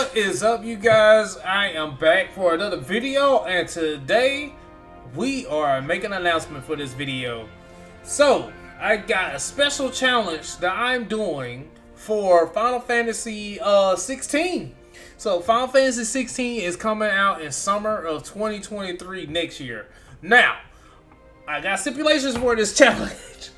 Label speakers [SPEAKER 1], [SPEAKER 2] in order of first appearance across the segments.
[SPEAKER 1] What is up, you guys? I am back for another video, and today we are making an announcement for this video. So I got a special challenge that I'm doing for Final Fantasy 16. So Final Fantasy 16 is coming out in summer of 2023 next year. Now I got stipulations for this challenge.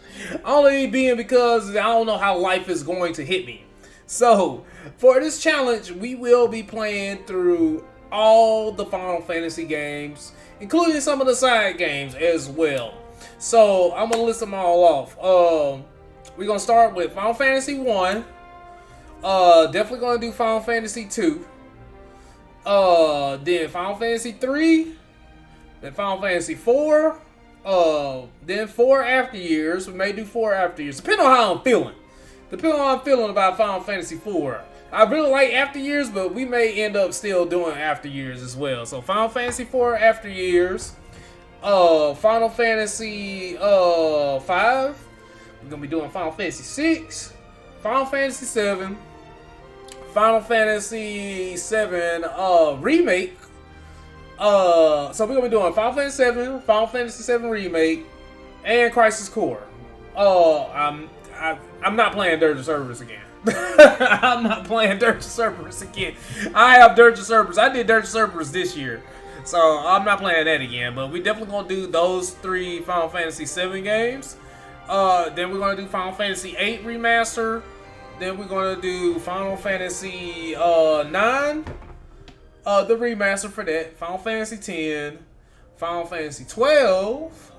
[SPEAKER 1] Only being because I don't know how life is going to hit me. So, for this challenge, we will be playing through all the Final Fantasy games, including some of the side games as well. So, I'm going to list them all off. We're going to start with Final Fantasy 1. Definitely going to do Final Fantasy 2. Then Final Fantasy 3. Then Final Fantasy 4. Then 4 after years. We may do 4 after years, depending on how I'm feeling. Depending on how I'm feeling about Final Fantasy 4. I really like after years, but we may end up still doing after years as well. So Final Fantasy 4 after years. Final Fantasy 5. We're gonna be doing Final Fantasy 6. Final Fantasy 7. Final Fantasy 7 remake. So we're gonna be doing Final Fantasy 7, Final Fantasy 7 remake, and Crisis Core. I'm not playing Dirge of Cerberus again. I'm not playing Dirge of Cerberus again. I have Dirge of Cerberus. I did Dirge of Cerberus this year, so I'm not playing that again. But we definitely gonna do those 3 Final Fantasy 7 games. Then we're gonna do Final Fantasy 8 remaster. Then we're gonna do Final Fantasy 9, the remaster for that. Final Fantasy 10, Final Fantasy 12.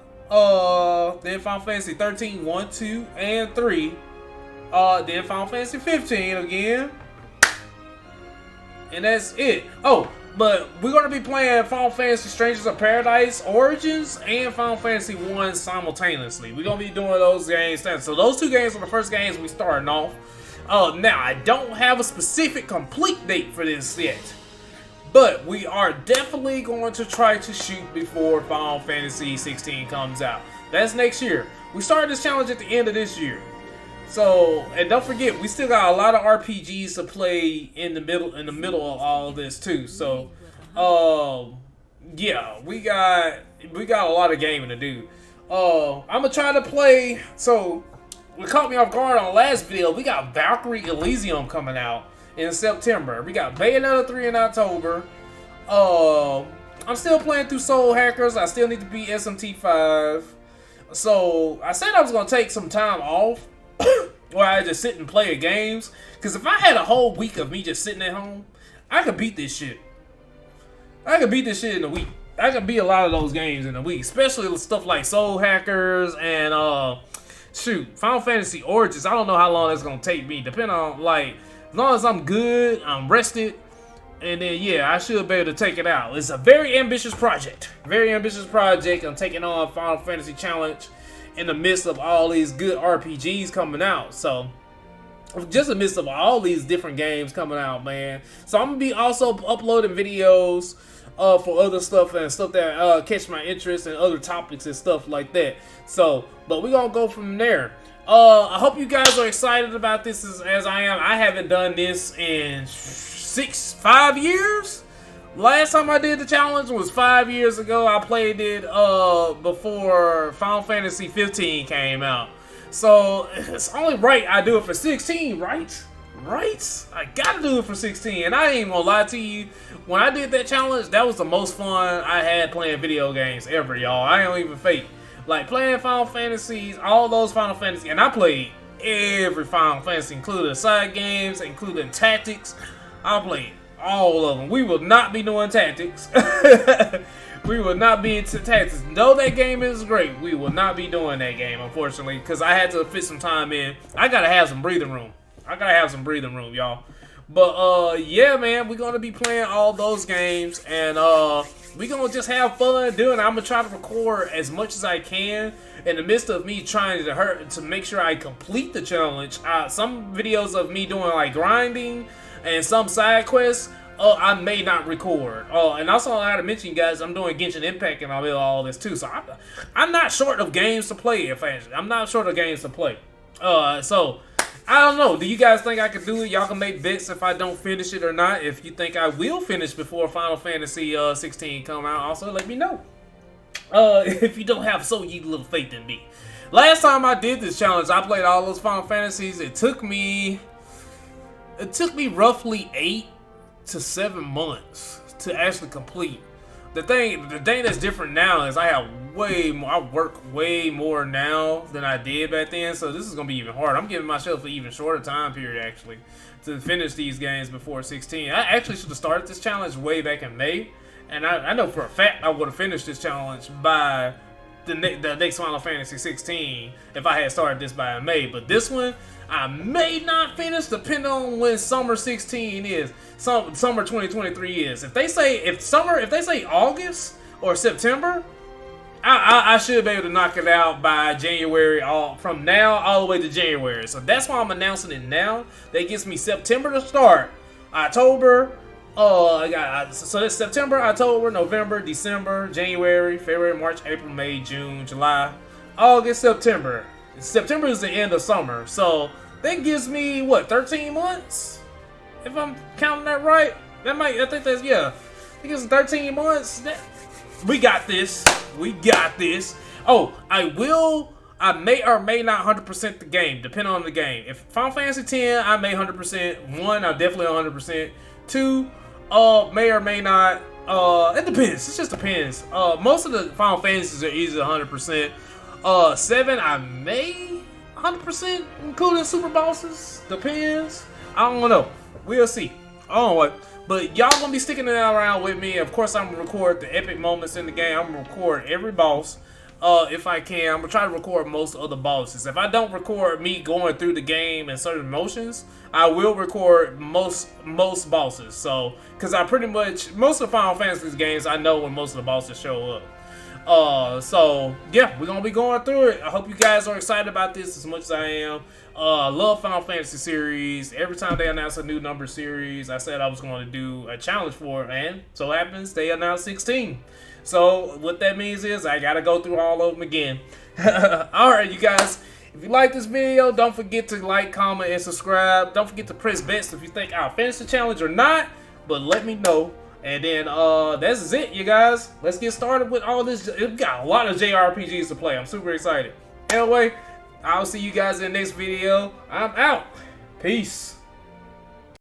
[SPEAKER 1] Then Final Fantasy 13, 1, 2, and 3. Then Final Fantasy 15 again. And that's it. Oh, but we're going to be playing Final Fantasy Strangers of Paradise Origins and Final Fantasy 1 simultaneously. We're going to be doing those games. So those 2 games are the first games we starting off. Now, I don't have a specific complete date for this yet. But we are definitely going to try to shoot before Final Fantasy 16 comes out. That's next year. We started this challenge at the end of this year. So, and don't forget, we still got a lot of RPGs to play in the middle of all of this too. So, yeah, we got a lot of gaming to do. I'm gonna try to play. So, what caught me off guard on the last video, we got Valkyrie Elysium coming out in September. We got Bayonetta 3 in October. I'm still playing through Soul Hackers. I still need to beat SMT 5. So I said I was gonna take some time off where I just sit and play games. Cause if I had a whole week of me just sitting at home, I could beat this shit. I could beat this shit in a week. I could beat a lot of those games in a week, especially with stuff like Soul Hackers and shoot, Final Fantasy Origins. I don't know how long that's gonna take me. Depending on, like, as long as I'm good, I'm rested, and then yeah, I should be able to take it out. It's a very ambitious project. Very ambitious project. I'm taking on Final Fantasy Challenge in the midst of all these good RPGs coming out. So, just in the midst of all these different games coming out, man. So I'm gonna be also uploading videos for other stuff and stuff that catch my interest and other topics and stuff like that. So, but we're gonna go from there. I hope you guys are excited about this as I am. I haven't done this in 5 years. Last time I did the challenge was 5 years ago. I played it before Final Fantasy 15 came out. So it's only right I do it for 16, right? Right? I gotta do it for 16. And I ain't gonna lie to you, when I did that challenge, that was the most fun I had playing video games ever, y'all. I ain't even fake. Like, playing Final Fantasies, all those Final Fantasy, and I played every Final Fantasy, including the side games, including tactics. I played all of them. We will not be doing tactics. We will not be into tactics. Though that game is great, we will not be doing that game, unfortunately, because I had to fit some time in. I gotta have some breathing room. I gotta have some breathing room, y'all. But, yeah, man, we're gonna be playing all those games, and, we're gonna just have fun doing it. I'm gonna try to record as much as I can in the midst of me trying to make sure I complete the challenge. Some videos of me doing like grinding and some side quests, I may not record. And also I gotta mention, you guys, I'm doing Genshin Impact and all this too. So I'm not short of games to play. I'm not short of games to play. So I don't know. Do you guys think I can do it? Y'all can make bets if I don't finish it or not. If you think I will finish before Final Fantasy 16 come out, also let me know. If you don't have so ye little faith in me. Last time I did this challenge, I played all those Final Fantasies. It took me roughly 8 to 7 months to actually complete. The thing that's different now is I have way more. I work way more now than I did back then, so this is gonna be even harder. I'm giving myself an even shorter time period actually to finish these games before 16. I actually should have started this challenge way back in May, and I know for a fact I would have finished this challenge by the next Final Fantasy 16 if I had started this by May. But this one I may not finish depending on when summer 16 is. Summer 2023 is. If they say August or September, I should be able to knock it out by January, from now all the way to January. So that's why I'm announcing it now. That gives me September to start. October, so that's September, October, November, December, January, February, March, April, May, June, July, August, September. September is the end of summer, so that gives me what, 13 months? If I'm counting that right, I think that's, yeah. I think it's 13 months. We got this. We got this. Oh, I may or may not 100% the game, depending on the game. If Final Fantasy 10, I may 100%. 1, I definitely 100%. 2, may or may not. It depends. It just depends. Most of the Final Fantasies are easily 100%. 7, I may 100%, including super bosses. Depends. I don't know. We'll see. I don't know what. But y'all gonna be sticking it around with me. Of course, I'm gonna record the epic moments in the game. I'm gonna record every boss. If I can, I'm gonna try to record most of the bosses. If I don't record me going through the game and certain motions, I will record most bosses. So, cause I pretty much most of the Final Fantasy games, I know when most of the bosses show up. So yeah, we're gonna be going through it. I hope you guys are excited about this as much as I am. Love Final Fantasy series. Every time they announce a new number series, I said I was going to do a challenge for it, and so happens they announced 16. So what that means is I gotta go through all of them again. Alright, you guys, if you like this video, don't forget to like, comment, and subscribe. Don't forget to press bets if you think I'll finish the challenge or not, but let me know. And then that's it, you guys. Let's get started with all this. We've got a lot of JRPGs to play. I'm super excited. Anyway, I'll see you guys in the next video. I'm out. Peace.